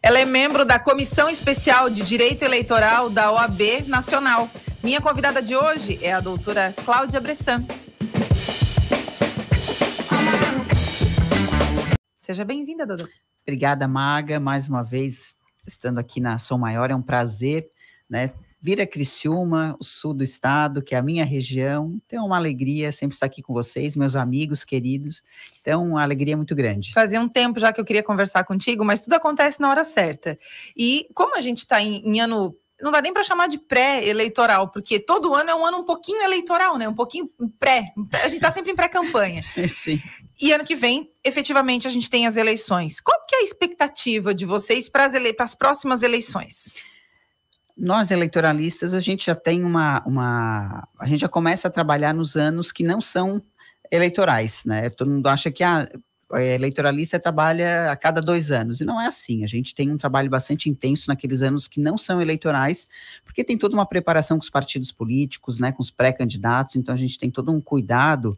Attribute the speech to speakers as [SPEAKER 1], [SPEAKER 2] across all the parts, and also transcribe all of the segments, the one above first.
[SPEAKER 1] Ela é membro da Comissão Especial de Direito Eleitoral da OAB Nacional. Minha convidada de hoje é a doutora Cláudia Bressan. Seja bem-vinda, doutora.
[SPEAKER 2] Obrigada, Maga, mais uma vez estando aqui na Som Maior, é um prazer, né? Vir a Criciúma, o sul do estado, que é a minha região, então é uma alegria sempre estar aqui com vocês, meus amigos queridos, então uma alegria muito grande.
[SPEAKER 1] Fazia um tempo já que eu queria conversar contigo, mas tudo acontece na hora certa. E como a gente está em ano, não dá nem para chamar de pré-eleitoral, porque todo ano é um ano um pouquinho eleitoral, né? Um pouquinho pré, a gente está sempre em pré-campanha.
[SPEAKER 2] Sim.
[SPEAKER 1] E ano que vem, efetivamente, a gente tem as eleições. Qual que é a expectativa de vocês para as próximas eleições?
[SPEAKER 2] Nós, eleitoralistas, a gente já tem a gente já começa a trabalhar nos anos que não são eleitorais, né? Todo mundo acha que eleitoralista trabalha a cada 2 anos, e não é assim. A gente tem um trabalho bastante intenso naqueles anos que não são eleitorais, porque tem toda uma preparação com os partidos políticos, né, com os pré-candidatos, então a gente tem todo um cuidado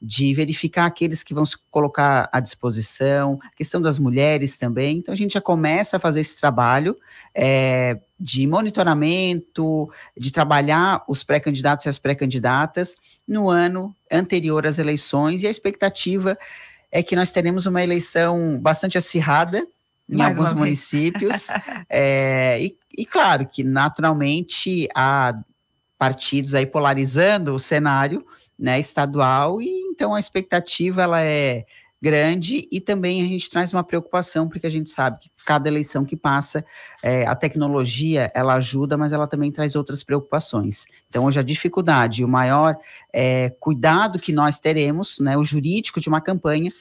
[SPEAKER 2] de verificar aqueles que vão se colocar à disposição, a questão das mulheres também, então a gente já começa a fazer esse trabalho de monitoramento, de trabalhar os pré-candidatos e as pré-candidatas no ano anterior às eleições, e a expectativa é que nós teremos uma eleição bastante acirrada em alguns municípios, e claro que naturalmente há partidos aí polarizando o cenário, né, estadual, e então a expectativa ela é grande, e também a gente traz uma preocupação, porque a gente sabe que cada eleição que passa, a tecnologia ela ajuda, mas ela também traz outras preocupações. Então hoje a dificuldade, o maior cuidado que nós teremos, né, o jurídico de uma campanha,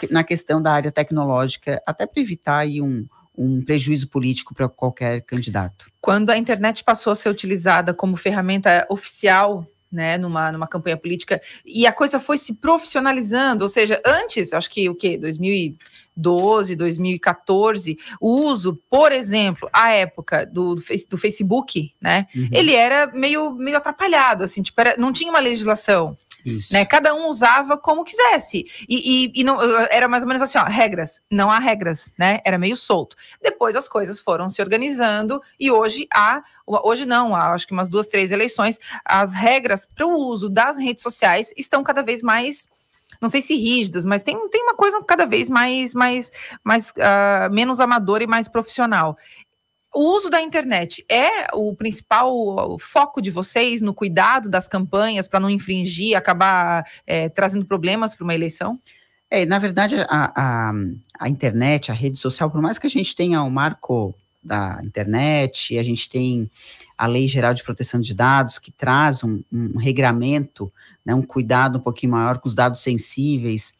[SPEAKER 2] na questão da área tecnológica, até para evitar aí um prejuízo político para qualquer candidato.
[SPEAKER 1] Quando a internet passou a ser utilizada como ferramenta oficial, né, numa campanha política, e a coisa foi se profissionalizando, ou seja, antes, acho que 2012, 2014, o uso, por exemplo, a época do Facebook, né, ele era meio atrapalhado, assim, tipo, não tinha uma legislação. Isso. Né? Cada um usava como quisesse, e não, era mais ou menos assim, ó, regras, não há regras, né? Era meio solto. Depois as coisas foram se organizando, e hoje há acho que umas 2, 3 eleições, as regras para o uso das redes sociais estão cada vez mais, não sei se rígidas, mas tem uma coisa cada vez mais menos amadora e mais profissional. O uso da internet é o principal foco de vocês no cuidado das campanhas para não infringir, acabar trazendo problemas para uma eleição?
[SPEAKER 2] Na verdade, a internet, a rede social, por mais que a gente tenha o marco da internet, a gente tem a Lei Geral de Proteção de Dados, que traz um regramento, né, um cuidado um pouquinho maior com os dados sensíveis.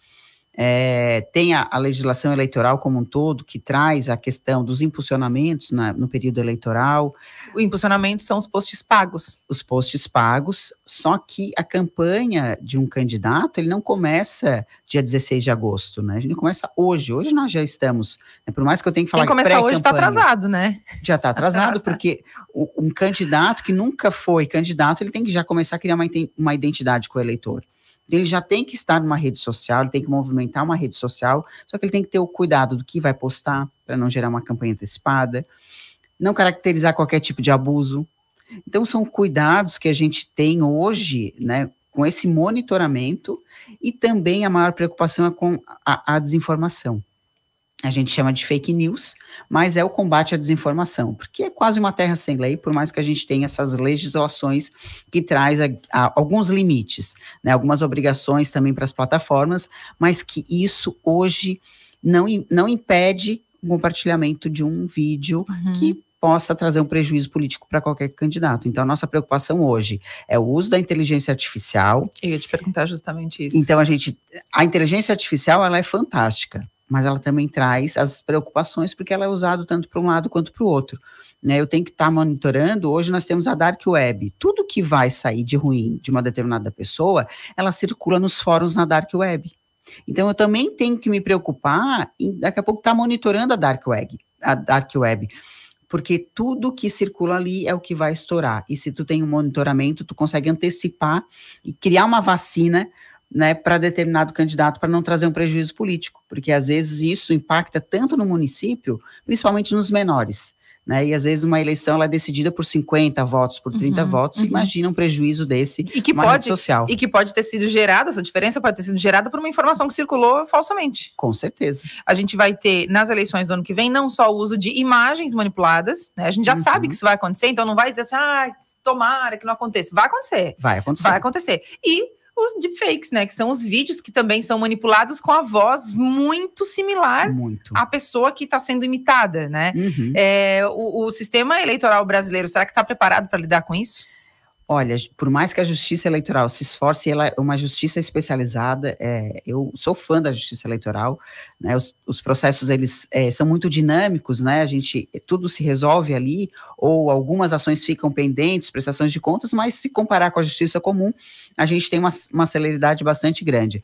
[SPEAKER 2] Tem a legislação eleitoral como um todo, que traz a questão dos impulsionamentos no período eleitoral.
[SPEAKER 1] O impulsionamento são os posts pagos.
[SPEAKER 2] Os posts pagos, só que a campanha de um candidato, ele não começa dia 16 de agosto, né? Ele começa hoje. Hoje nós já estamos, né, por mais que eu tenha que falar que
[SPEAKER 1] quem começa hoje está atrasado, né?
[SPEAKER 2] Já está atrasado, porque um candidato que nunca foi candidato, ele tem que já começar a criar uma identidade com o eleitor. Ele já tem que estar numa rede social, ele tem que movimentar uma rede social, só que ele tem que ter o cuidado do que vai postar, para não gerar uma campanha antecipada, não caracterizar qualquer tipo de abuso. Então, são cuidados que a gente tem hoje, né, com esse monitoramento, e também a maior preocupação é com a desinformação. A gente chama de fake news, mas é o combate à desinformação, porque é quase uma terra sem lei, por mais que a gente tenha essas legislações que traz alguns limites, né, algumas obrigações também para as plataformas, mas que isso hoje não impede o compartilhamento de um vídeo que possa trazer um prejuízo político para qualquer candidato. Então, a nossa preocupação hoje é o uso da inteligência artificial.
[SPEAKER 1] Eu ia te perguntar justamente isso.
[SPEAKER 2] Então, a inteligência artificial, ela é fantástica, mas ela também traz as preocupações, porque ela é usada tanto para um lado quanto para o outro, né? Eu tenho que estar monitorando. Hoje nós temos a Dark Web, tudo que vai sair de ruim de uma determinada pessoa, ela circula nos fóruns na Dark Web. Então eu também tenho que me preocupar em daqui a pouco estar monitorando a Dark Web, porque tudo que circula ali é o que vai estourar, e se tu tem um monitoramento, tu consegue antecipar e criar uma vacina né, para determinado candidato, para não trazer um prejuízo político, porque às vezes isso impacta tanto no município, principalmente nos menores, né, e às vezes uma eleição ela é decidida por 50 votos, por 30 votos, imagina um prejuízo desse, rede social.
[SPEAKER 1] E que pode ter sido gerada, essa diferença pode ter sido gerada por uma informação que circulou falsamente.
[SPEAKER 2] Com certeza.
[SPEAKER 1] A gente vai ter, nas eleições do ano que vem, não só o uso de imagens manipuladas, né, a gente já sabe que isso vai acontecer, então não vai dizer assim, tomara que não aconteça. Vai acontecer.
[SPEAKER 2] Vai acontecer.
[SPEAKER 1] E os deepfakes, né, que são os vídeos que também são manipulados com a voz muito similar à pessoa que está sendo imitada, né? O sistema eleitoral brasileiro, será que está preparado para lidar com isso?
[SPEAKER 2] Olha, por mais que a Justiça Eleitoral se esforce, ela é uma justiça especializada, eu sou fã da Justiça Eleitoral, né, os processos, eles são muito dinâmicos, né, tudo se resolve ali, ou algumas ações ficam pendentes, prestações de contas, mas se comparar com a Justiça Comum, a gente tem uma celeridade bastante grande.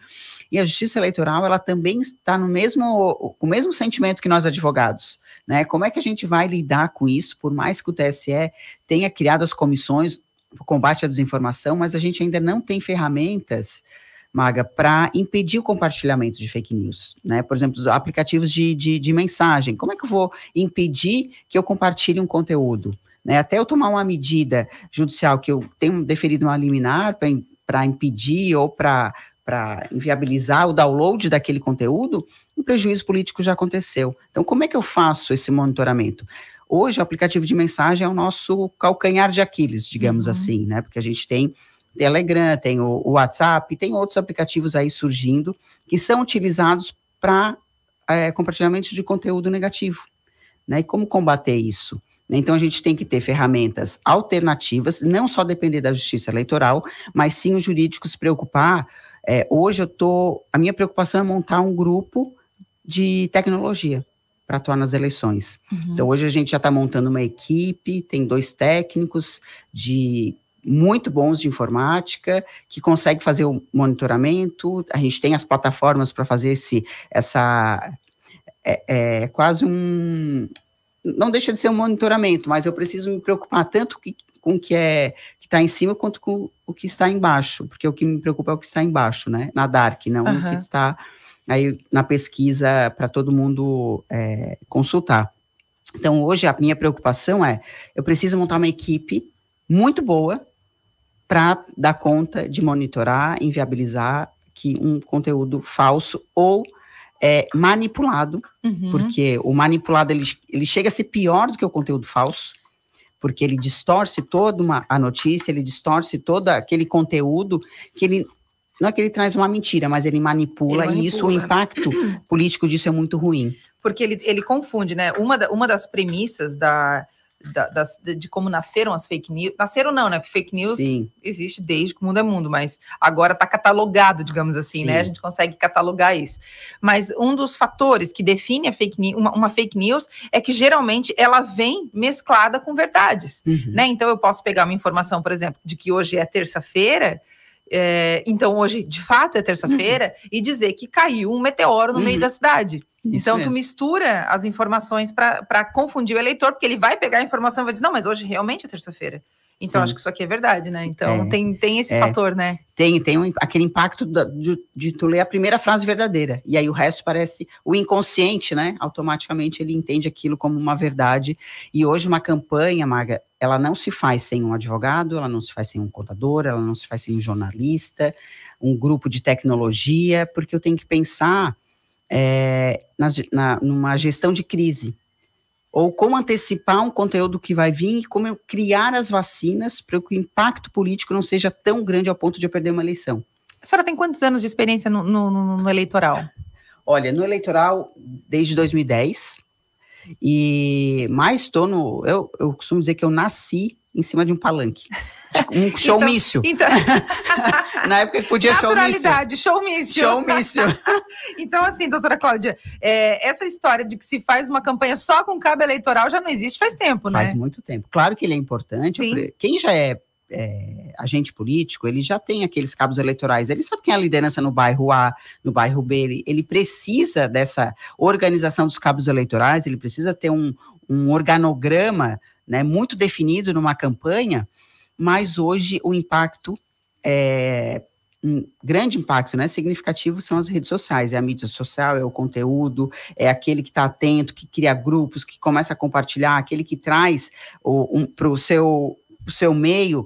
[SPEAKER 2] E a Justiça Eleitoral, ela também está com o mesmo sentimento que nós advogados, né, como é que a gente vai lidar com isso, por mais que o TSE tenha criado as comissões, o combate à desinformação, mas a gente ainda não tem ferramentas, Maga, para impedir o compartilhamento de fake news, né? Por exemplo, os aplicativos de mensagem. Como é que eu vou impedir que eu compartilhe um conteúdo? Né? Até eu tomar uma medida judicial que eu tenho deferido uma liminar para impedir ou para inviabilizar o download daquele conteúdo, um prejuízo político já aconteceu. Então, como é que eu faço esse monitoramento? Hoje, o aplicativo de mensagem é o nosso calcanhar de Aquiles, digamos assim, né? Porque a gente tem Telegram, tem o WhatsApp, tem outros aplicativos aí surgindo que são utilizados para compartilhamento de conteúdo negativo, né? E como combater isso? Então, a gente tem que ter ferramentas alternativas, não só depender da Justiça Eleitoral, mas sim o jurídico se preocupar. Hoje, a minha preocupação é montar um grupo de tecnologia para atuar nas eleições. Então, hoje a gente já está montando uma equipe, tem 2 técnicos muito bons de informática, que conseguem fazer o monitoramento, a gente tem as plataformas para fazer quase não deixa de ser um monitoramento, mas eu preciso me preocupar tanto com o que está em cima, quanto com o que está embaixo, porque o que me preocupa é o que está embaixo, né, na Dark, não o que está aí na pesquisa para todo mundo consultar. Então, hoje, a minha preocupação eu preciso montar uma equipe muito boa para dar conta de monitorar, inviabilizar que um conteúdo falso ou manipulado, porque o manipulado, ele chega a ser pior do que o conteúdo falso, porque ele distorce toda a notícia, ele distorce todo aquele conteúdo que ele... Não é que ele traz uma mentira, mas ele manipula, e isso, o impacto político disso é muito ruim.
[SPEAKER 1] Porque ele confunde, né? Uma das premissas de como nasceram as fake news... Nasceram não, né? Fake news existe desde que o mundo é mundo, mas agora está catalogado, digamos assim, né? A gente consegue catalogar isso. Mas um dos fatores que define a fake news, uma fake news, é que geralmente ela vem mesclada com verdades, né? Então eu posso pegar uma informação, por exemplo, de que hoje é terça-feira... então hoje de fato é terça-feira e dizer que caiu um meteoro no meio da cidade. Isso então mesmo. Tu mistura as informações para confundir o eleitor, porque ele vai pegar a informação e vai dizer, não, mas hoje realmente é terça-feira. Então acho que isso aqui é verdade, né? Então tem esse fator, né?
[SPEAKER 2] Tem aquele impacto de tu ler a primeira frase verdadeira, e aí o resto parece o inconsciente, né? Automaticamente ele entende aquilo como uma verdade. E hoje uma campanha, Maga, ela não se faz sem um advogado, ela não se faz sem um contador, ela não se faz sem um jornalista, um grupo de tecnologia, porque eu tenho que pensar numa gestão de crise, ou como antecipar um conteúdo que vai vir e como eu criar as vacinas para que o impacto político não seja tão grande ao ponto de eu perder uma eleição.
[SPEAKER 1] A senhora tem quantos anos de experiência no eleitoral?
[SPEAKER 2] Olha, no eleitoral desde 2010, mas eu costumo dizer que eu nasci em cima de um palanque, um showmício.
[SPEAKER 1] Então...
[SPEAKER 2] Na época que podia
[SPEAKER 1] naturalidade, showmício.
[SPEAKER 2] Showmício.
[SPEAKER 1] Então, assim, doutora Cláudia, essa história de que se faz uma campanha só com cabo eleitoral já não existe faz tempo, né?
[SPEAKER 2] Faz muito tempo. Claro que ele é importante. Quem já é agente político, ele já tem aqueles cabos eleitorais, ele sabe quem é a liderança no bairro A, no bairro B, ele precisa dessa organização dos cabos eleitorais, ele precisa ter um organograma, né, muito definido numa campanha, mas hoje o impacto um grande impacto, né, significativo, são as redes sociais, é a mídia social, é o conteúdo, é aquele que está atento, que cria grupos, que começa a compartilhar, aquele que traz para o seu meio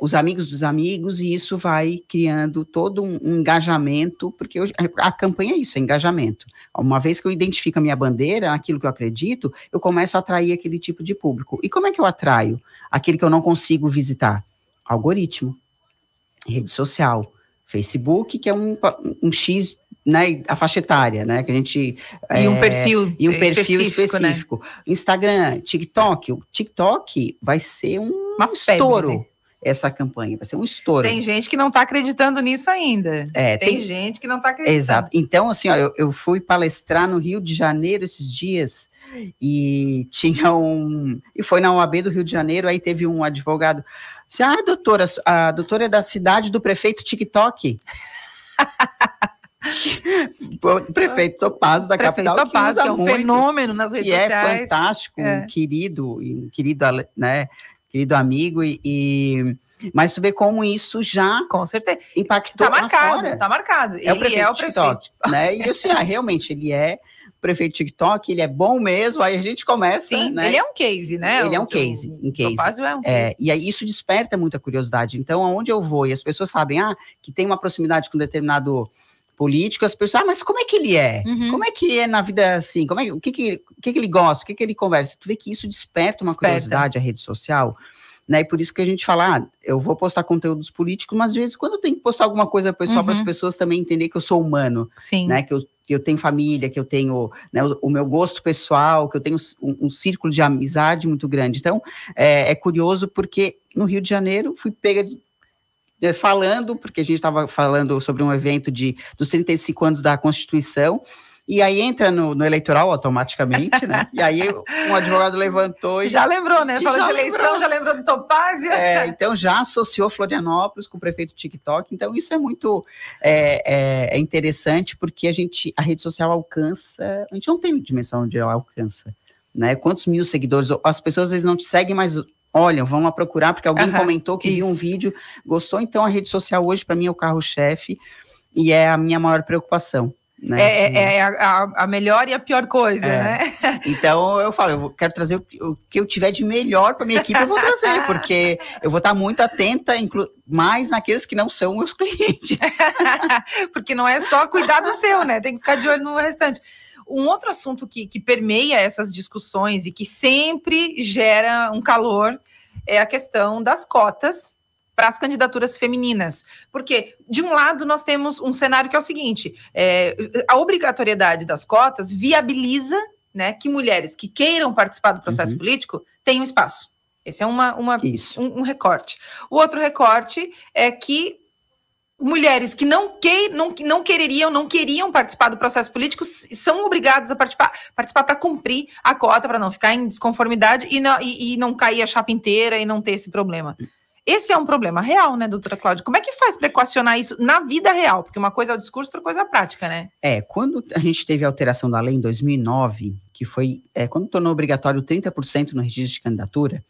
[SPEAKER 2] os amigos dos amigos, e isso vai criando todo um engajamento, porque hoje, a campanha é isso, é engajamento. Uma vez que eu identifico a minha bandeira, aquilo que eu acredito, eu começo a atrair aquele tipo de público. E como é que eu atraio aquele que eu não consigo visitar? Algoritmo, rede social, Facebook, que é um X, né, a faixa etária, né, que a gente...
[SPEAKER 1] E um perfil
[SPEAKER 2] específico. Né? Instagram, TikTok. O TikTok vai ser um estouro. Febre, né? Essa campanha vai ser um estouro.
[SPEAKER 1] Tem gente que não está acreditando nisso ainda. Tem gente que não está acreditando.
[SPEAKER 2] Exato. Então, assim, ó, eu fui palestrar no Rio de Janeiro esses dias, e tinha e foi na OAB do Rio de Janeiro, aí teve um advogado, disse, a doutora é da cidade do prefeito TikTok. O prefeito Topazio da capital,
[SPEAKER 1] Topazio, que é um fenômeno nas redes sociais.
[SPEAKER 2] Que é fantástico, querido, né, querido amigo, mas tu vê como isso já
[SPEAKER 1] com certeza
[SPEAKER 2] impactou
[SPEAKER 1] lá fora. Tá marcado.
[SPEAKER 2] É o prefeito TikTok, né? E assim, realmente, ele é prefeito TikTok, ele é bom mesmo, aí a gente começa...
[SPEAKER 1] Sim, né? Ele é um case, né?
[SPEAKER 2] Ele é um case.
[SPEAKER 1] Topazio é um case.
[SPEAKER 2] E aí isso desperta muita curiosidade. Então, aonde eu vou, e as pessoas sabem, que tem uma proximidade com determinado político, as pessoas, mas como é que ele é? Uhum. Como é que é na vida assim? O que ele gosta? O que ele conversa? Tu vê que isso desperta uma curiosidade, a rede social, né? E por isso que a gente fala, eu vou postar conteúdos políticos, mas às vezes quando eu tenho que postar alguma coisa pessoal para as pessoas também entender que eu sou humano,
[SPEAKER 1] sim,
[SPEAKER 2] né? Que eu tenho família, que eu tenho, né, o meu gosto pessoal, que eu tenho um círculo de amizade muito grande. Então, é curioso porque no Rio de Janeiro fui pega falando, porque a gente estava falando sobre um evento dos 35 anos da Constituição, e aí entra no eleitoral automaticamente, né? E aí um advogado levantou e...
[SPEAKER 1] Já lembrou, né? Falando de eleição, já lembrou do Topazio.
[SPEAKER 2] Então já associou Florianópolis com o prefeito TikTok, então isso é muito interessante, porque a rede social alcança, a gente não tem dimensão onde ela alcança, né? Quantos mil seguidores, as pessoas às vezes não te seguem, mas... Olha, vamos lá procurar, porque alguém comentou que viu um vídeo, gostou. Então, a rede social hoje, para mim, é o carro-chefe e é a minha maior preocupação. Né?
[SPEAKER 1] É a melhor e a pior coisa, né?
[SPEAKER 2] Então, eu falo, eu quero trazer o que eu tiver de melhor para minha equipe, eu vou trazer, porque eu vou estar muito atenta, mais naqueles que não são meus clientes.
[SPEAKER 1] Porque não é só cuidar do seu, né? Tem que ficar de olho no restante. Um outro assunto que permeia essas discussões e que sempre gera um calor é a questão das cotas para as candidaturas femininas. Porque, de um lado, nós temos um cenário que é o seguinte, a obrigatoriedade das cotas viabiliza, né, que mulheres que queiram participar do processo político tenham espaço. Esse é um recorte. O outro recorte é que mulheres que não queriam participar do processo político são obrigadas a participar para cumprir a cota, para não ficar em desconformidade e não cair a chapa inteira e não ter esse problema. Esse é um problema real, né, doutora Cláudia? Como é que faz para equacionar isso na vida real? Porque uma coisa é o discurso, outra coisa é a prática, né?
[SPEAKER 2] Quando a gente teve a alteração da lei em 2009, que foi quando tornou obrigatório 30% no registro de candidatura,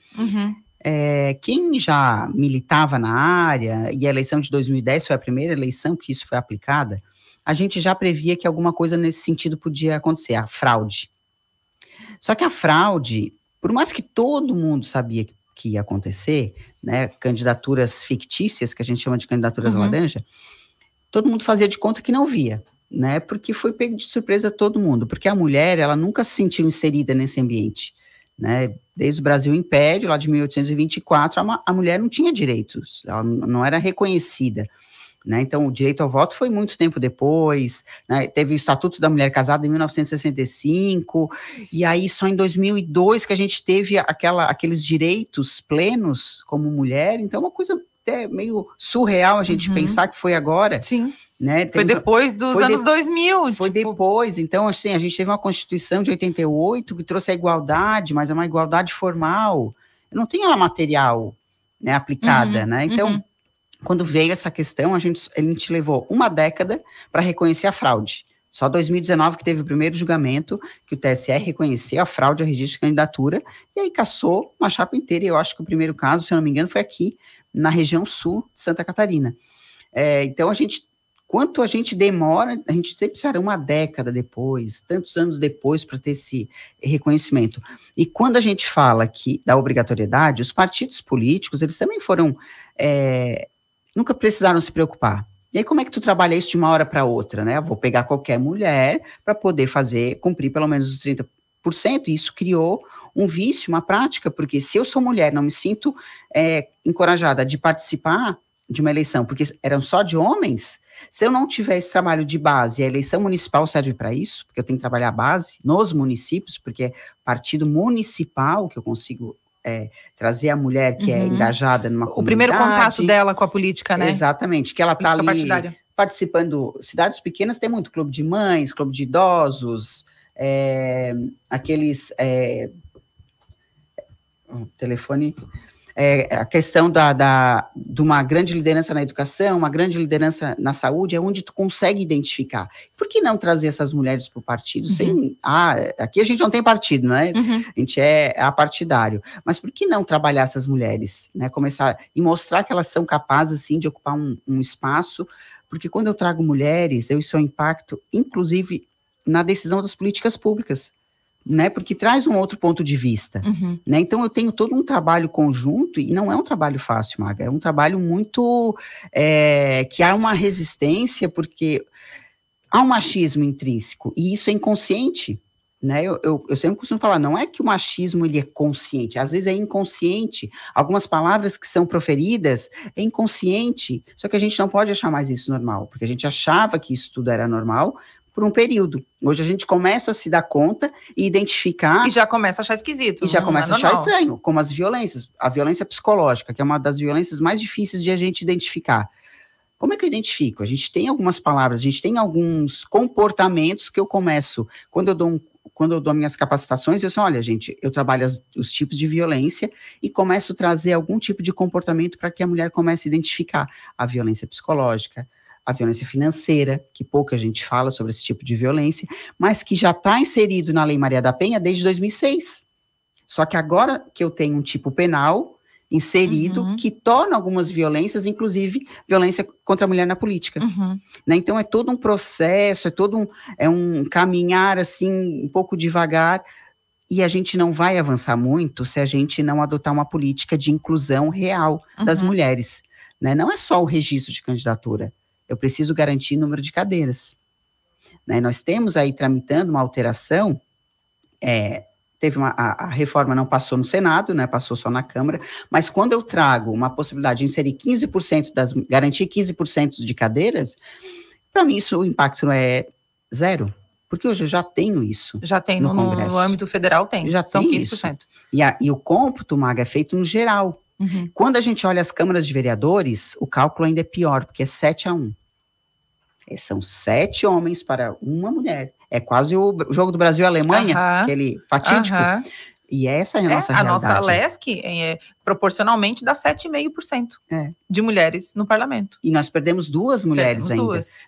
[SPEAKER 2] quem já militava na área, e a eleição de 2010 foi a primeira eleição que isso foi aplicada, a gente já previa que alguma coisa nesse sentido podia acontecer, a fraude. Só que a fraude, por mais que todo mundo sabia que ia acontecer, né, candidaturas fictícias, que a gente chama de candidaturas laranja, todo mundo fazia de conta que não via, né, porque foi pego de surpresa todo mundo, porque a mulher, ela nunca se sentiu inserida nesse ambiente, né, desde o Brasil Império, lá de 1824, a mulher não tinha direitos, ela não era reconhecida, né, então o direito ao voto foi muito tempo depois, né, teve o Estatuto da Mulher Casada em 1965, e aí só em 2002 que a gente teve aqueles direitos plenos como mulher, então uma coisa até meio surreal a gente pensar que foi agora.
[SPEAKER 1] Sim.
[SPEAKER 2] Né?
[SPEAKER 1] Foi depois dos anos 2000.
[SPEAKER 2] Foi depois, então assim, a gente teve uma Constituição de 88 que trouxe a igualdade, mas é uma igualdade formal, não tem ela material, né, aplicada, né, então quando veio essa questão, a gente levou uma década para reconhecer a fraude. Só 2019 que teve o primeiro julgamento, que o TSE reconheceu a fraude ao registro de candidatura, e aí cassou uma chapa inteira, e eu acho que o primeiro caso, se eu não me engano, foi aqui, na região sul de Santa Catarina. Então, quanto a gente demora, a gente sempre será uma década depois, tantos anos depois, para ter esse reconhecimento. E quando a gente fala da obrigatoriedade, os partidos políticos, eles também nunca precisaram se preocupar. E aí, como é que tu trabalha isso de uma hora para outra, né? Eu vou pegar qualquer mulher para poder cumprir pelo menos os 30%, e isso criou um vício, uma prática, porque se eu sou mulher, não me sinto encorajada de participar de uma eleição, porque eram só de homens, se eu não tiver esse trabalho de base, a eleição municipal serve para isso, porque eu tenho que trabalhar a base nos municípios, porque é partido municipal que eu consigo trazer a mulher que é engajada numa comunidade. O
[SPEAKER 1] primeiro contato dela com a política, né?
[SPEAKER 2] Exatamente, que ela está ali
[SPEAKER 1] partidária.
[SPEAKER 2] Participando. Cidades pequenas tem muito clube de mães, clube de idosos, aqueles... telefone... a questão de uma grande liderança na educação, uma grande liderança na saúde, é onde tu consegue identificar. Por que não trazer essas mulheres para o partido sem... aqui a gente não tem partido, né? A gente é apartidário. Mas por que não trabalhar essas mulheres? Né? Começar e mostrar que elas são capazes, sim, de ocupar um espaço, porque quando eu trago mulheres, isso é um impacto, inclusive, na decisão das políticas públicas. Né, porque traz um outro ponto de vista, né, então eu tenho todo um trabalho conjunto, e não é um trabalho fácil, Maga, é um trabalho muito, que há uma resistência, porque há um machismo intrínseco, e isso é inconsciente, né, eu sempre costumo falar, não é que o machismo ele é consciente, às vezes é inconsciente, algumas palavras que são proferidas é inconsciente, só que a gente não pode achar mais isso normal, porque a gente achava que isso tudo era normal, por um período. Hoje a gente começa a se dar conta e identificar...
[SPEAKER 1] E já começa a achar esquisito.
[SPEAKER 2] E já começa a achar estranho, como as violências. A violência psicológica, que é uma das violências mais difíceis de a gente identificar. Como é que eu identifico? A gente tem algumas palavras, a gente tem alguns comportamentos que eu começo... Quando eu dou minhas capacitações, eu sou, olha, gente, eu trabalho os tipos de violência e começo a trazer algum tipo de comportamento para que a mulher comece a identificar a violência psicológica, a violência financeira, que pouca gente fala sobre esse tipo de violência, mas que já está inserido na Lei Maria da Penha desde 2006. Só que agora que eu tenho um tipo penal inserido, que torna algumas violências, inclusive violência contra a mulher na política. Né? Então é todo um processo, é um caminhar assim, um pouco devagar, e a gente não vai avançar muito se a gente não adotar uma política de inclusão real das mulheres. Né? Não é só o registro de candidatura, eu preciso garantir número de cadeiras. Né? Nós temos aí tramitando uma alteração, a reforma não passou no Senado, né, passou só na Câmara, mas quando eu trago uma possibilidade de inserir 15% garantir 15% de cadeiras, para mim isso, o impacto é zero, porque hoje eu já tenho isso.
[SPEAKER 1] Já tem, no âmbito federal tem,
[SPEAKER 2] já são 15%. E o cômputo, Maga, é feito no geral. Quando a gente olha as câmaras de vereadores, o cálculo ainda é pior, porque é 7-1. São 7 homens para uma mulher. É quase o jogo do Brasil e Alemanha, aquele fatídico. E essa é a nossa realidade.
[SPEAKER 1] A nossa LESC, proporcionalmente, dá 7,5% de mulheres no parlamento.
[SPEAKER 2] E nós perdemos 2 mulheres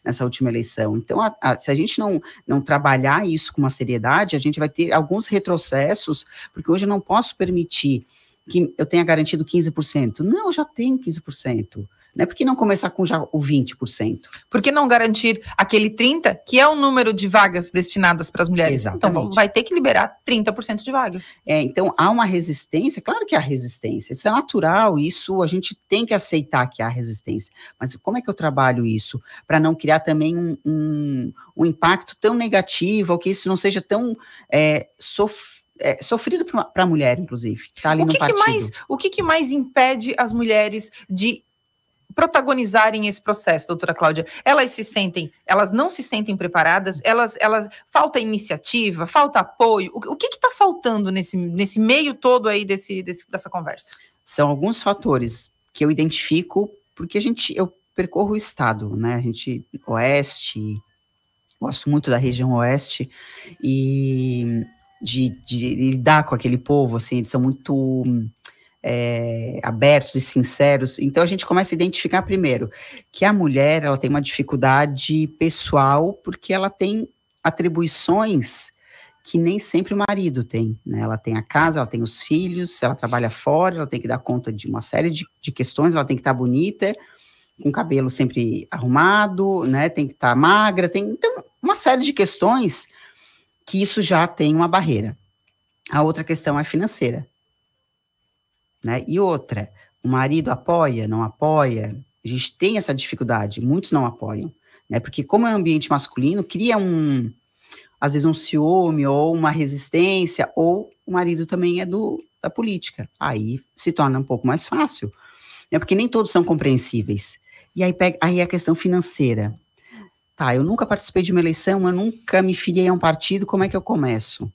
[SPEAKER 2] nessa última eleição. Então, se a gente não trabalhar isso com uma seriedade, a gente vai ter alguns retrocessos, porque hoje eu não posso permitir que eu tenha garantido 15%. Não, eu já tenho 15%. Né? Por que não começar com já o 20%?
[SPEAKER 1] Por que não garantir aquele 30%, que é o número de vagas destinadas para as mulheres?
[SPEAKER 2] Exatamente.
[SPEAKER 1] Então, vai ter que liberar 30% de vagas.
[SPEAKER 2] Então, há uma resistência, claro que há resistência, isso é natural, isso a gente tem que aceitar que há resistência. Mas como é que eu trabalho isso? Para não criar também um impacto tão negativo, ou que isso não seja tão sofrido para a mulher, inclusive, que está ali no partido.
[SPEAKER 1] O que mais impede as mulheres de protagonizarem esse processo, doutora Cláudia? Elas não se sentem preparadas, elas falta iniciativa, falta apoio, o que está faltando nesse meio todo aí dessa conversa?
[SPEAKER 2] São alguns fatores que eu identifico, porque eu percorro o estado, né, a gente, oeste, gosto muito da região oeste, e de lidar com aquele povo, assim, eles são muito... abertos e sinceros. Então a gente começa a identificar primeiro que a mulher, ela tem uma dificuldade pessoal porque ela tem atribuições que nem sempre o marido tem, né? Ela tem a casa, ela tem os filhos, ela trabalha fora, ela tem que dar conta de uma série de questões, ela tem que estar bonita, com o cabelo sempre arrumado, né? Tem que estar magra, então, uma série de questões que isso já tem uma barreira. A outra questão é financeira, né? E outra, o marido apoia, não apoia? A gente tem essa dificuldade, muitos não apoiam, né? Porque como é um ambiente masculino, cria às vezes um ciúme ou uma resistência, ou o marido também é da política. Aí se torna um pouco mais fácil, né? Porque nem todos são compreensíveis. E aí a questão financeira. Tá, eu nunca participei de uma eleição, eu nunca me filiei a um partido, como é que eu começo?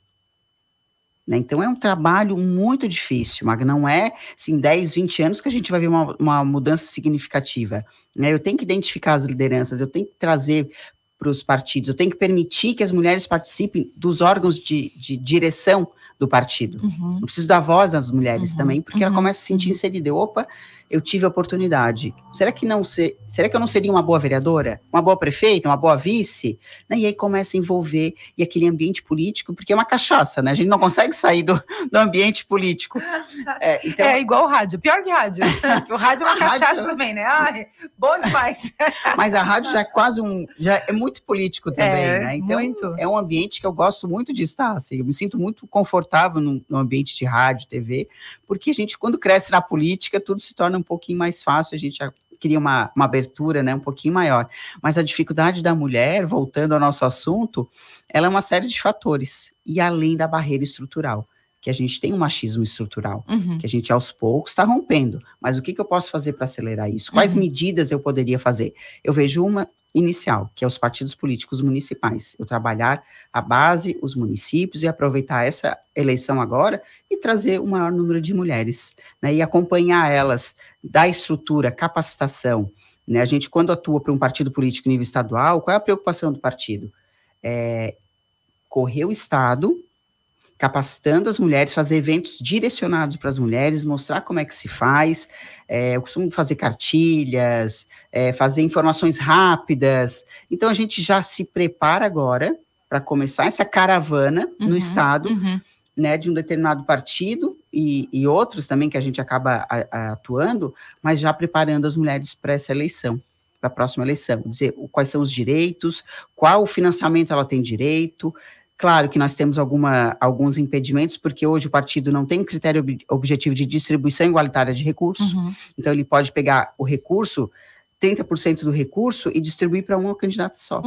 [SPEAKER 2] Né? Então é um trabalho muito difícil, mas não é assim, 10, 20 anos que a gente vai ver uma mudança significativa. Né? Eu tenho que identificar as lideranças, eu tenho que trazer para os partidos, eu tenho que permitir que as mulheres participem dos órgãos de direção do partido. Eu preciso dar voz às mulheres também, porque ela começa a se sentir inserida. Opa, eu tive a oportunidade. Será que eu não seria uma boa vereadora? Uma boa prefeita? Uma boa vice? Né? E aí começa a envolver, e aquele ambiente político, porque é uma cachaça, né? A gente não consegue sair do ambiente político.
[SPEAKER 1] Então... É igual o rádio, pior que rádio. O rádio é uma cachaça também, né? Ai, bom demais.
[SPEAKER 2] Mas a rádio já é quase já é muito político também, né? Então, muito. É um ambiente que eu gosto muito de estar, assim, eu me sinto muito confortável no ambiente de rádio, TV, porque a gente, quando cresce na política, tudo se torna um pouquinho mais fácil, a gente já cria uma abertura, né, um pouquinho maior. Mas a dificuldade da mulher, voltando ao nosso assunto, ela é uma série de fatores, e além da barreira estrutural, que a gente tem um machismo estrutural, que a gente aos poucos está rompendo. Mas o que eu posso fazer para acelerar isso? Quais medidas eu poderia fazer? Eu vejo uma inicial, que é os partidos políticos municipais. Eu trabalhar a base, os municípios, e aproveitar essa eleição agora e trazer o maior número de mulheres, né, e acompanhar elas da estrutura, capacitação. Né? A gente, quando atua para um partido político em nível estadual, qual é a preocupação do partido? Correr o Estado, capacitando as mulheres, fazer eventos direcionados para as mulheres, mostrar como é que se faz. Eu costumo fazer cartilhas, fazer informações rápidas. Então, a gente já se prepara agora para começar essa caravana no Estado, né, de um determinado partido e outros também que a gente acaba atuando, mas já preparando as mulheres para essa eleição, para a próxima eleição. Dizer quais são os direitos, qual o financiamento ela tem direito. Claro que nós temos alguns impedimentos, porque hoje o partido não tem critério objetivo de distribuição igualitária de recursos, então ele pode pegar o recurso, 30% do recurso, e distribuir para uma candidata só.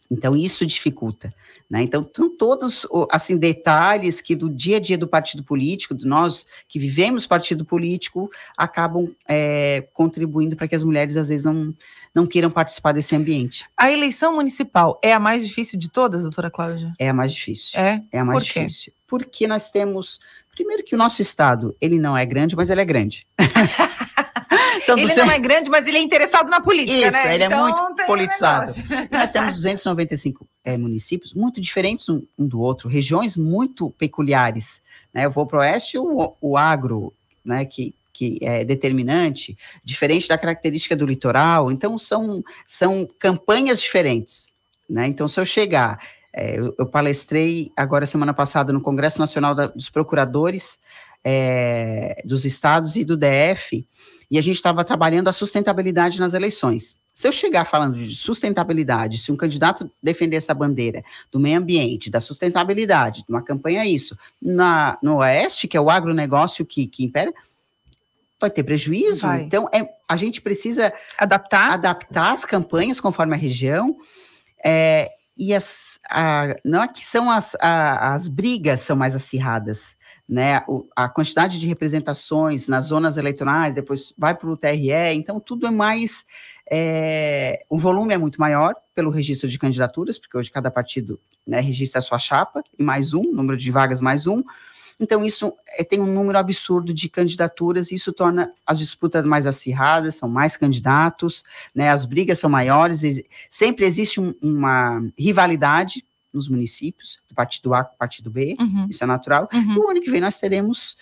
[SPEAKER 2] Então, isso dificulta, né? Então, todos, assim, detalhes que do dia a dia do partido político, de nós que vivemos partido político, acabam contribuindo para que as mulheres, às vezes, não queiram participar desse ambiente.
[SPEAKER 1] A eleição municipal é a mais difícil de todas, doutora Cláudia?
[SPEAKER 2] É a mais difícil.
[SPEAKER 1] É
[SPEAKER 2] a mais difícil. Porque nós temos, primeiro que o nosso estado, ele não é grande, mas ele é grande.
[SPEAKER 1] Ele não é grande, mas ele é interessado na política,
[SPEAKER 2] isso,
[SPEAKER 1] né?
[SPEAKER 2] Ele então, é muito politizado. Nós temos 295 municípios, muito diferentes um do outro, regiões muito peculiares, né? Eu vou para o oeste, o agro, né, que é determinante, diferente da característica do litoral, então são campanhas diferentes, né? Então, se eu chegar, eu palestrei agora semana passada no Congresso Nacional dos Procuradores dos estados e do DF, e a gente estava trabalhando a sustentabilidade nas eleições. Se eu chegar falando de sustentabilidade, se um candidato defender essa bandeira do meio ambiente, da sustentabilidade, de uma campanha no Oeste, que é o agronegócio que impera, vai ter prejuízo. Vai. Então, a gente precisa adaptar as campanhas conforme a região, e não é que são as brigas são mais acirradas, né? A quantidade de representações nas zonas eleitorais, depois vai para o TRE, então tudo é mais, o volume é muito maior pelo registro de candidaturas, porque hoje cada partido, né, registra a sua chapa, e mais número de vagas mais então isso tem um número absurdo de candidaturas, e isso torna as disputas mais acirradas, são mais candidatos, né, as brigas são maiores, sempre existe uma rivalidade nos municípios, do partido A com o partido B, isso é natural, e o ano que vem nós teremos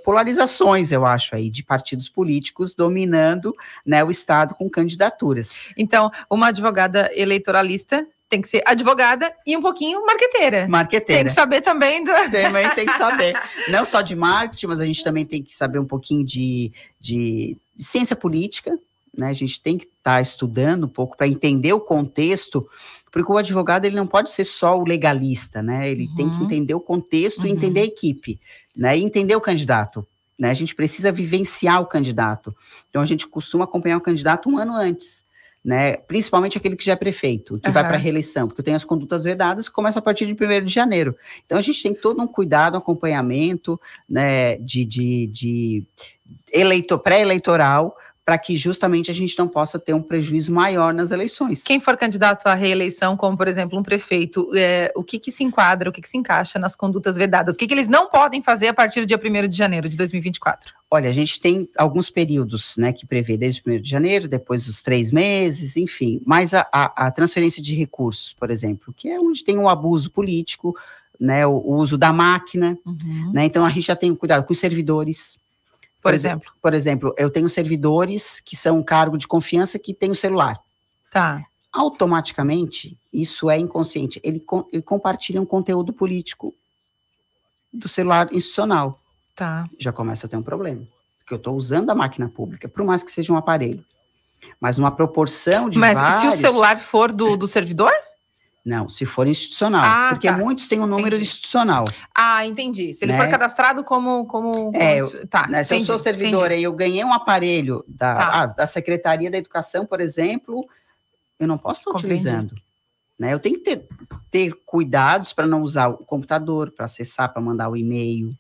[SPEAKER 2] polarizações, eu acho, aí, de partidos políticos dominando, né, o Estado com candidaturas.
[SPEAKER 1] Então, uma advogada eleitoralista tem que ser advogada e um pouquinho marqueteira. Tem que saber também
[SPEAKER 2] Também tem que saber. Não só de marketing, mas a gente também tem que saber um pouquinho de ciência política, né? A gente tem que estar estudando um pouco para entender o contexto, porque o advogado ele não pode ser só o legalista, né? Ele tem que entender o contexto e entender a equipe, né? E entender o candidato, né? A gente precisa vivenciar o candidato. Então, a gente costuma acompanhar o candidato um ano antes, né? Principalmente aquele que já é prefeito, que vai para a reeleição, porque eu tenho as condutas vedadas que começam a partir de 1º de janeiro. Então, a gente tem todo um cuidado, um acompanhamento, né, pré-eleitoral, para que justamente a gente não possa ter um prejuízo maior nas eleições.
[SPEAKER 1] Quem for candidato à reeleição, como por exemplo um prefeito, o que se enquadra, o que se encaixa nas condutas vedadas? O que eles não podem fazer a partir do dia 1º de janeiro de 2024?
[SPEAKER 2] Olha, a gente tem alguns períodos, né, que prevê desde o 1º de janeiro, depois os 3 meses, enfim, mas a transferência de recursos, por exemplo, que é onde tem um abuso político, né, o uso da máquina, né, então a gente já tem cuidado com os servidores. Por exemplo, eu tenho servidores que são um cargo de confiança que tem o celular.
[SPEAKER 1] Tá.
[SPEAKER 2] Automaticamente, isso é inconsciente, ele compartilha um conteúdo político do celular institucional.
[SPEAKER 1] Tá.
[SPEAKER 2] Já começa a ter um problema, porque eu estou usando a máquina pública, por mais que seja um aparelho, mas uma proporção de vários...
[SPEAKER 1] Mas se o celular for do servidor?
[SPEAKER 2] Não, se for institucional, porque muitos têm um número institucional.
[SPEAKER 1] Ah, entendi. Se ele for cadastrado como
[SPEAKER 2] se eu sou servidor e eu ganhei um aparelho da Secretaria da Educação, por exemplo, eu não posso estar utilizando. Né? Eu tenho que ter cuidados para não usar o computador, para acessar, para mandar o e-mail,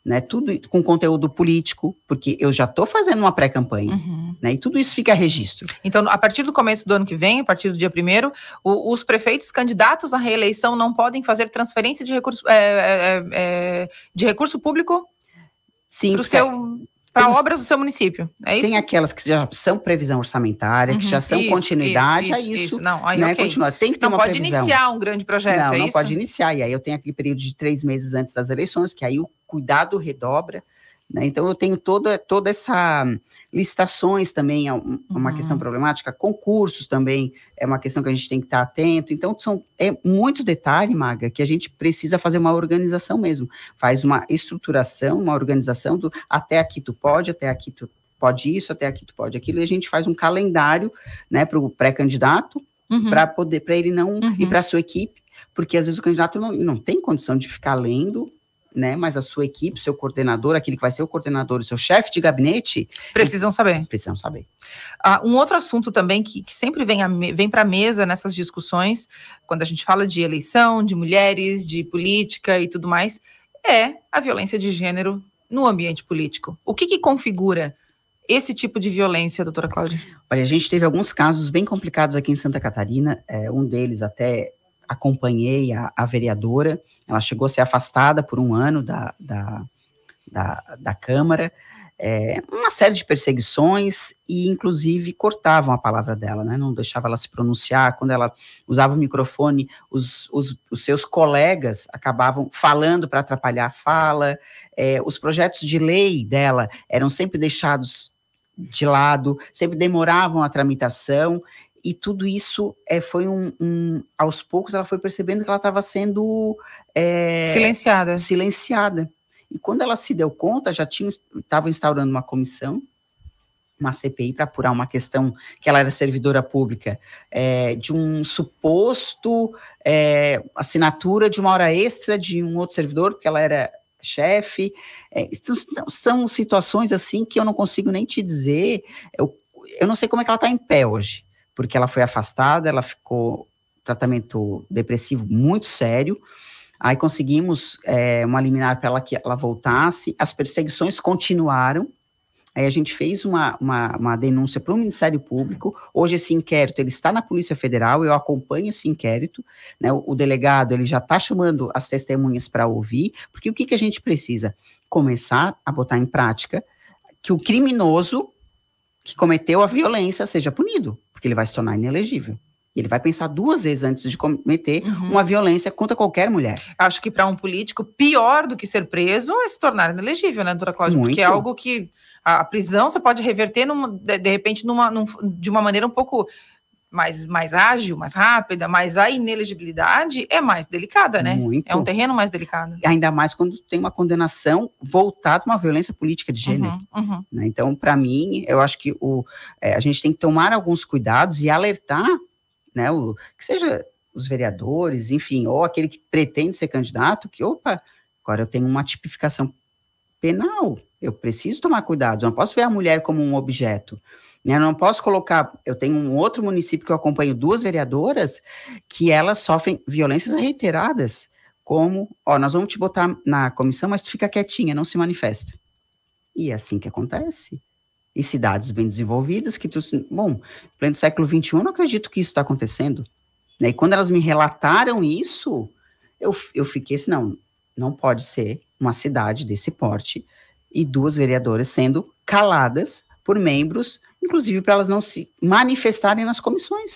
[SPEAKER 2] né? Tudo com conteúdo político, porque eu já estou fazendo uma pré-campanha, né? E tudo isso fica a registro.
[SPEAKER 1] Então, a partir do começo do ano que vem, a partir do dia 1º, os prefeitos candidatos à reeleição não podem fazer transferência de recurso público para obras do seu município, é isso?
[SPEAKER 2] Tem aquelas que já são previsão orçamentária, que já são continuidade, isso.
[SPEAKER 1] Não, aí,
[SPEAKER 2] né, continua. Tem que ter uma previsão.
[SPEAKER 1] Não pode iniciar um grande projeto,
[SPEAKER 2] não pode iniciar, e aí eu tenho aquele período de 3 meses antes das eleições, que aí o cuidado redobra, né? Então eu tenho toda essa licitações também é uma questão problemática, concursos também é uma questão que a gente tem que estar atento. Então é muito detalhe, Maga, que a gente precisa fazer uma organização mesmo, faz uma estruturação, uma organização do até aqui tu pode, até aqui tu pode isso, até aqui tu pode aquilo, e a gente faz um calendário, né, para o pré-candidato, para ele não ir para a sua equipe, porque às vezes o candidato não tem condição de ficar lendo, né, mas a sua equipe, seu coordenador, aquele que vai ser o coordenador, o seu chefe de gabinete...
[SPEAKER 1] Precisam saber.
[SPEAKER 2] Precisam saber.
[SPEAKER 1] Um outro assunto também que sempre vem para a mesa nessas discussões, quando a gente fala de eleição, de mulheres, de política e tudo mais, é a violência de gênero no ambiente político. O que configura esse tipo de violência, doutora Cláudia?
[SPEAKER 2] Olha, a gente teve alguns casos bem complicados aqui em Santa Catarina, um deles até... acompanhei a vereadora, ela chegou a ser afastada por 1 ano da Câmara, uma série de perseguições e, inclusive, cortavam a palavra dela, né? Não deixava ela se pronunciar. Quando ela usava o microfone, os seus colegas acabavam falando para atrapalhar a fala, os projetos de lei dela eram sempre deixados de lado, sempre demoravam a tramitação. E tudo isso foi aos poucos ela foi percebendo que ela estava sendo silenciada. E quando ela se deu conta, estava instaurando uma comissão, uma CPI, para apurar uma questão que ela era servidora pública, de um suposto assinatura de uma hora extra de um outro servidor, porque ela era chefe. São situações assim que eu não consigo nem te dizer. Eu não sei como é que ela está em pé hoje, porque ela foi afastada, ela ficou tratamento depressivo muito sério, aí conseguimos uma liminar para ela que ela voltasse, as perseguições continuaram, aí a gente fez uma denúncia para o Ministério Público, hoje esse inquérito ele está na Polícia Federal, eu acompanho esse inquérito, né, o delegado ele já está chamando as testemunhas para ouvir, porque o que a gente precisa? Começar a botar em prática que o criminoso que cometeu a violência seja punido, porque ele vai se tornar inelegível. Ele vai pensar 2 vezes antes de cometer uma violência contra qualquer mulher.
[SPEAKER 1] Acho que para um político, pior do que ser preso é se tornar inelegível, né, doutora Cláudia?
[SPEAKER 2] Muito.
[SPEAKER 1] Porque é algo que a prisão você pode reverter, de repente, de uma maneira um pouco mais ágil, mais rápida, mas a inelegibilidade é mais delicada, né?
[SPEAKER 2] Muito.
[SPEAKER 1] É um terreno mais delicado.
[SPEAKER 2] Ainda mais quando tem uma condenação voltada a uma violência política de gênero. Né? Então, para mim, eu acho que a gente tem que tomar alguns cuidados e alertar, né, que seja os vereadores, enfim, ou aquele que pretende ser candidato, que, opa, agora eu tenho uma tipificação penal, eu preciso tomar cuidado, eu não posso ver a mulher como um objeto, né? Eu não posso colocar, eu tenho um outro município que eu acompanho 2 vereadoras que elas sofrem violências reiteradas, como, nós vamos te botar na comissão, mas tu fica quietinha, não se manifesta. E é assim que acontece. E cidades bem desenvolvidas, que bom, em pleno século XXI, eu não acredito que isso está acontecendo. E quando elas me relataram isso, eu fiquei assim, não pode ser uma cidade desse porte e 2 vereadoras sendo caladas por membros, inclusive para elas não se manifestarem nas comissões,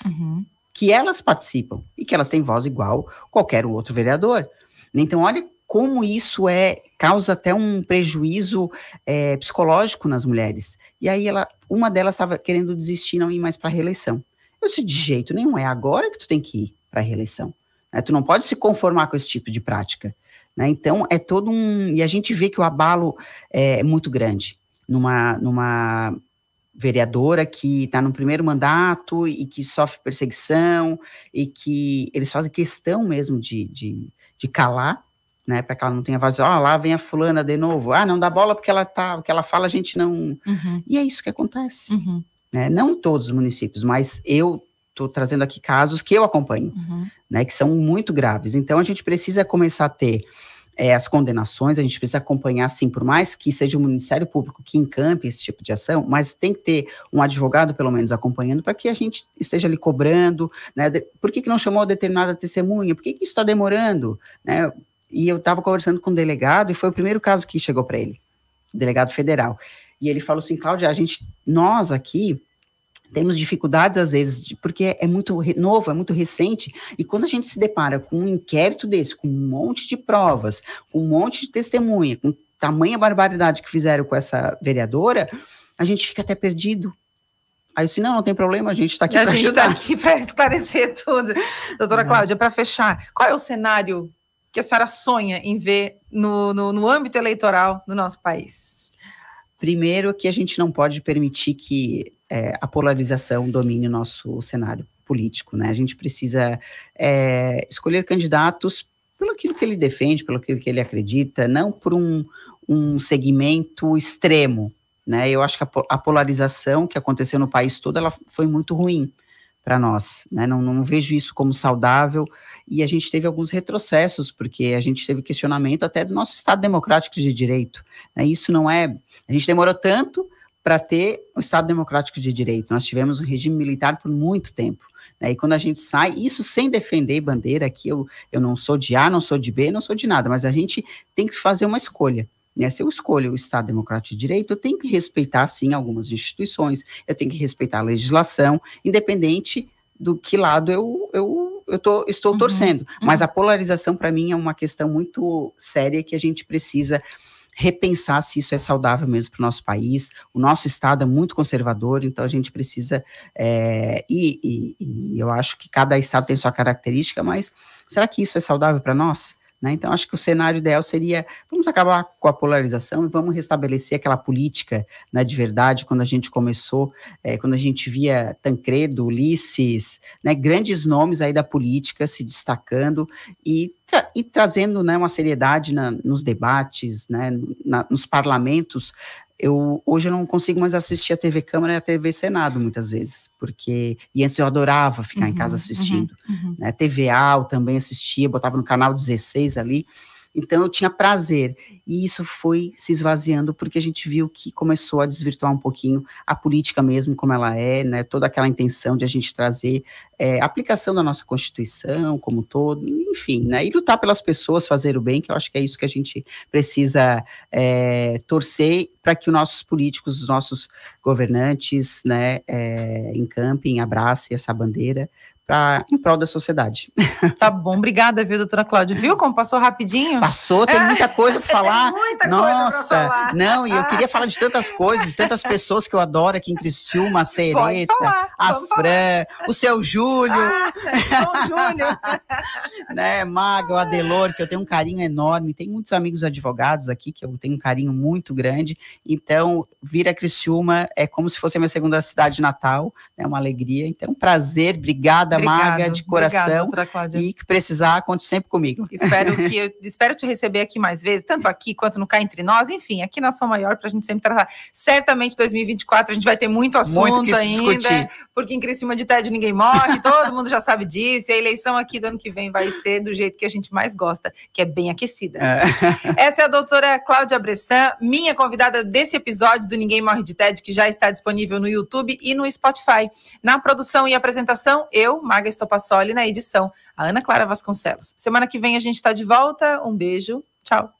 [SPEAKER 2] que elas participam e que elas têm voz igual qualquer outro vereador. Então, olha como isso causa até um prejuízo psicológico nas mulheres. E aí, uma delas estava querendo desistir, não ir mais para a reeleição. Eu disse, de jeito nenhum, é agora que tu tem que ir para a reeleição. Né? Tu não pode se conformar com esse tipo de prática. Né? Então, é todo e a gente vê que o abalo é muito grande. Numa vereadora que está no primeiro mandato e que sofre perseguição e que eles fazem questão mesmo de calar, né, para que ela não tenha voz, lá vem a fulana de novo, não dá bola porque o que ela fala a gente não... E é isso que acontece. Né? Não em todos os municípios, mas eu estou trazendo aqui casos que eu acompanho, né, que são muito graves. Então, a gente precisa começar a ter as condenações, a gente precisa acompanhar, sim, por mais que seja o Ministério Público que encampe esse tipo de ação, mas tem que ter um advogado, pelo menos, acompanhando, para que a gente esteja ali cobrando, né, por que não chamou determinada testemunha, por que isso está demorando, né, e eu estava conversando com um delegado, e foi o primeiro caso que chegou para ele, delegado federal, e ele falou assim, Cláudia, nós aqui temos dificuldades, às vezes, porque é muito novo, é muito recente, e quando a gente se depara com um inquérito desse, com um monte de provas, com um monte de testemunha, com tamanha barbaridade que fizeram com essa vereadora, a gente fica até perdido. Aí eu disse, não tem problema, a gente está aqui para ajudar.
[SPEAKER 1] A gente está aqui para esclarecer tudo. Doutora Cláudia, para fechar, qual é o cenário que a senhora sonha em ver no âmbito eleitoral do nosso país?
[SPEAKER 2] Primeiro, que a gente não pode permitir que a polarização domine o nosso cenário político, né? A gente precisa escolher candidatos pelo aquilo que ele defende, pelo aquilo que ele acredita, não por um segmento extremo, né? Eu acho que a polarização que aconteceu no país todo, ela foi muito ruim para nós, né? Não vejo isso como saudável, e a gente teve alguns retrocessos, porque a gente teve questionamento até do nosso Estado democrático de direito, né? Isso não a gente demorou tanto para ter o Estado democrático de direito, nós tivemos um regime militar por muito tempo, né? E quando a gente sai, isso sem defender bandeira, que eu não sou de A, não sou de B, não sou de nada, mas a gente tem que fazer uma escolha. Se eu escolho o Estado Democrático de Direito, eu tenho que respeitar, sim, algumas instituições, eu tenho que respeitar a legislação, independente do que lado estou torcendo. Mas a polarização, para mim, é uma questão muito séria que a gente precisa repensar se isso é saudável mesmo para o nosso país. O nosso Estado é muito conservador, então a gente precisa, e eu acho que cada Estado tem sua característica, mas será que isso é saudável para nós? Né? Então, acho que o cenário ideal seria, vamos acabar com a polarização e vamos restabelecer aquela política, né, de verdade, quando a gente começou, quando a gente via Tancredo, Ulisses, né, grandes nomes aí da política se destacando e trazendo, né, uma seriedade nos debates, né, nos parlamentos. Hoje eu não consigo mais assistir a TV Câmara e a TV Senado, muitas vezes, e antes eu adorava ficar em casa assistindo, né, TVA eu também assistia, botava no canal 16 ali, então eu tinha prazer, e isso foi se esvaziando, porque a gente viu que começou a desvirtuar um pouquinho a política mesmo, como ela né, toda aquela intenção de a gente trazer a aplicação da nossa Constituição como um todo, enfim, né, e lutar pelas pessoas, fazer o bem, que eu acho que é isso que a gente precisa torcer para que os nossos políticos, os nossos governantes, né, encampem, abracem essa bandeira, em prol da sociedade.
[SPEAKER 1] Tá bom, obrigada, viu, doutora Cláudia? Viu como passou rapidinho?
[SPEAKER 2] Passou, tem muita coisa para falar.
[SPEAKER 1] Tem muita
[SPEAKER 2] Nossa,
[SPEAKER 1] coisa pra falar.
[SPEAKER 2] Não, e eu queria falar de tantas coisas, tantas pessoas que eu adoro aqui em Criciúma, a Sereta, a Fran, o seu Júlio.
[SPEAKER 1] O Júlio.
[SPEAKER 2] Né, Maga, o Adelor, que eu tenho um carinho enorme, tem muitos amigos advogados aqui, que eu tenho um carinho muito grande, então, vir a Criciúma é como se fosse a minha segunda cidade natal, é uma alegria, então, prazer, obrigada, Maga, de coração, e que precisar, conte sempre comigo.
[SPEAKER 1] Espero te receber aqui mais vezes, tanto aqui quanto no Cá Entre Nós, enfim, aqui na Som Maior, pra gente sempre tratar. Certamente 2024 a gente vai ter muito assunto ainda, discutir. Porque em Criciúma de tédio ninguém morre, todo mundo já sabe disso, e a eleição aqui do ano que vem vai ser do jeito que a gente mais gosta, que é bem aquecida. Essa é a doutora Cláudia Bressan, minha convidada desse episódio do Ninguém Morre de Tédio, que já está disponível no YouTube e no Spotify. Na produção e apresentação, eu, Maga Estopassoli, na edição, a Ana Clara Vasconcelos. Semana que vem a gente está de volta. Um beijo. Tchau.